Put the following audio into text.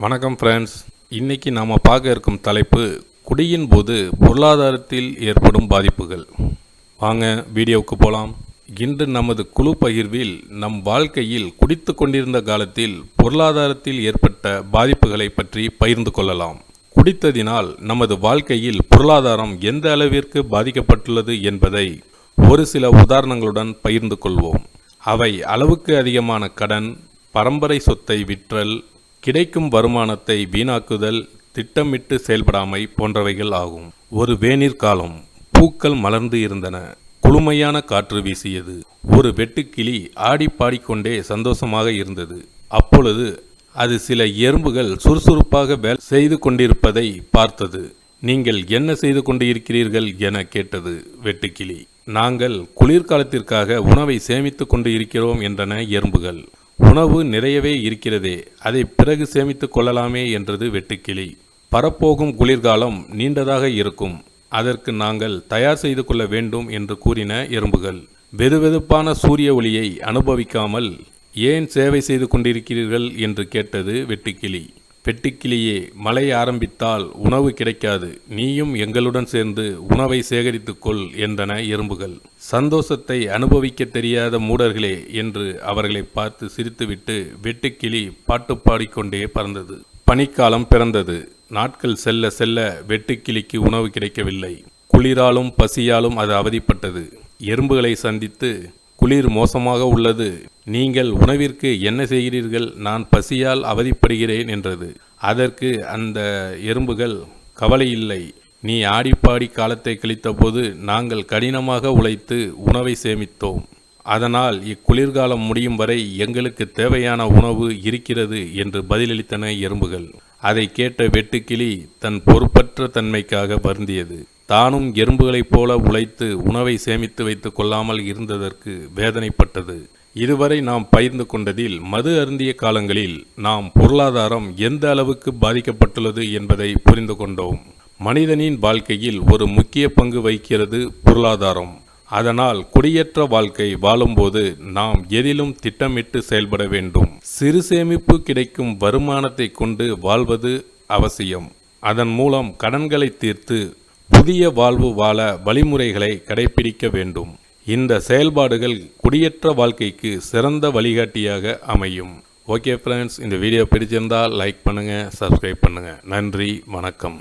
வணக்கம் ஃப்ரெண்ட்ஸ். இன்னைக்கு நாம் பார்க்க இருக்கும் தலைப்பு குடியின் போது பொருளாதாரத்தில் ஏற்படும் பாதிப்புகள். வாங்க வீடியோவுக்கு போகலாம். இன்று நமது குழு பகிர்வில் நம் வாழ்க்கையில் குடித்து கொண்டிருந்த காலத்தில் பொருளாதாரத்தில் ஏற்பட்ட பாதிப்புகளை பற்றி பகிர்ந்து கொள்ளலாம். குடித்ததினால் நமது வாழ்க்கையில் பொருளாதாரம் எந்த அளவிற்கு பாதிக்கப்பட்டுள்ளது என்பதை ஒரு சில உதாரணங்களுடன் பகிர்ந்து கொள்வோம். அவை அளவுக்கு அதிகமான கடன், பரம்பரை சொத்தை விற்றல், கிடைக்கும் வருமானத்தை வீணாக்குதல், திட்டமிட்டு செயல்படாமை போன்றவைகள் ஆகும். ஒரு வேநீர் காலம். பூக்கள் மலர்ந்து இருந்தன. குளுமையான காற்று வீசியது. ஒரு வெட்டுக்கிளி ஆடி பாடிக்கொண்டே சந்தோஷமாக இருந்தது. அப்பொழுது அது சில எறும்புகள் சுறுசுறுப்பாக வேலை செய்து கொண்டிருப்பதை பார்த்தது. நீங்கள் என்ன செய்து கொண்டு இருக்கிறீர்கள் என கேட்டது வெட்டுக்கிளி. நாங்கள் குளிர்காலத்திற்காக உணவை சேமித்து கொண்டு இருக்கிறோம் என்றன எறும்புகள். உணவு நிறையவே இருக்கிறதே, அதை பிறகு சேமித்து கொள்ளலாமே என்றது வெட்டுக்கிளி. பரப்போகும் குளிர்காலம் நீண்டதாக இருக்கும், அதற்கு நாங்கள் தயார் செய்து கொள்ள வேண்டும் என்று கூறின எறும்புகள். வெதுவெதுப்பான சூரிய ஒளியை அனுபவிக்காமல் ஏன் சேவை செய்து கொண்டிருக்கிறீர்கள் என்று கேட்டது வெட்டுக்கிளி. வெட்டுக்கிளியே, மழை ஆரம்பித்தால் உணவு கிடைக்காது, நீயும் எங்களுடன் சேர்ந்து உணவை சேகரித்துக்கொள் என்றன எறும்புகள். சந்தோஷத்தை அனுபவிக்க தெரியாத மூடர்களே என்று அவர்களை பார்த்து சிரித்துவிட்டு வெட்டுக்கிளி பாட்டு பாடிக்கொண்டே பறந்தது. பனிக்காலம் பிறந்தது. நாட்கள் செல்ல செல்ல வெட்டுக்கிளிக்கு உணவு கிடைக்கவில்லை. குளிராலும் பசியாலும் அது அவதிப்பட்டது. எறும்புகளை சந்தித்து, குளிர் மோசமாக உள்ளது, நீங்கள் உணவிற்கு என்ன செய்கிறீர்கள், நான் பசியால் அவதிப்படுகிறேன் என்றது. அதற்கு அந்த எறும்புகள், கவலை இல்லை, நீ ஆடிப்பாடி காலத்தை கழித்தபோது நாங்கள் கடினமாக உழைத்து உணவை சேமித்தோம், அதனால் இக்குளிர்காலம் முடியும் வரை எங்களுக்கு தேவையான உணவு இருக்கிறது என்று பதிலளித்தன எறும்புகள். அதை கேட்ட வெட்டுக்கிளி தன் பொறுப்பற்ற தன்மைக்காக வருந்தியது. தானும் எறும்புகளைப் போல உழைத்து உணவை சேமித்து வைத்து கொள்ளாமல் இருந்ததற்கு வேதனைப்பட்டது. இதுவரை நாம் பகிர்ந்து கொண்டதில் மது அருந்திய காலங்களில் நாம் பொருளாதாரம் எந்த அளவுக்கு பாதிக்கப்பட்டுள்ளது என்பதை புரிந்து கொண்டோம். மனிதனின் வாழ்க்கையில் ஒரு முக்கிய பங்கு வகிக்கிறது பொருளாதாரம். அதனால் குடியேற்ற வாழ்க்கை வாழும்போது நாம் எதிலும் திட்டமிட்டு செயல்பட வேண்டும். சிறு சேமிப்பு கிடைக்கும் வருமானத்தை கொண்டு வாழ்வது அவசியம். அதன் மூலம் கடன்களை தீர்த்து புதிய வாழ்வு வாழ வழிமுறைகளை கடைபிடிக்க வேண்டும். இந்த செயல்பாடுகள் குடியேற்ற வாழ்க்கைக்கு சிறந்த வழிகாட்டியாக அமையும். ஓகே ஃப்ரெண்ட்ஸ், இந்த வீடியோ பிடிச்சிருந்தால் லைக் பண்ணுங்கள், சப்ஸ்கிரைப் பண்ணுங்கள். நன்றி, வணக்கம்.